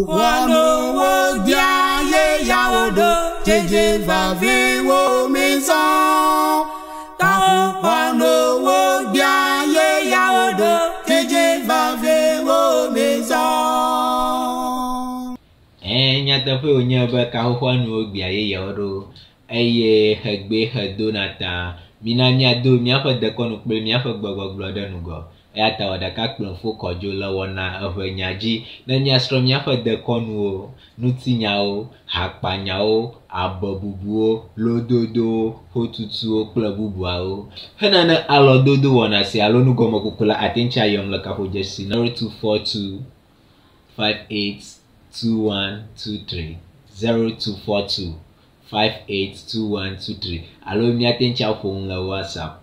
wano wo dia ye ya odo jeje va ve wo maison. Taho wano wo dia ye ya odo jeje va ve wo maison. Nyata fe onya ba ka ho wano wo dia ye ya odo eye hegbe hedonata mina mia do mia fa de konu pe mia fa gbogbo de nugo ya ta oda ka kplen fo kojo lowo na ehwenyaji na mia stro mia fa de konu o nutinya o hakpanya o abobubu o lododo hotutu o klebubu o hena na alododo wona si alonugo mokukula atincha yom la ka hojesi 0242 582123 0242 582123. Alo mi atencha phone la WhatsApp.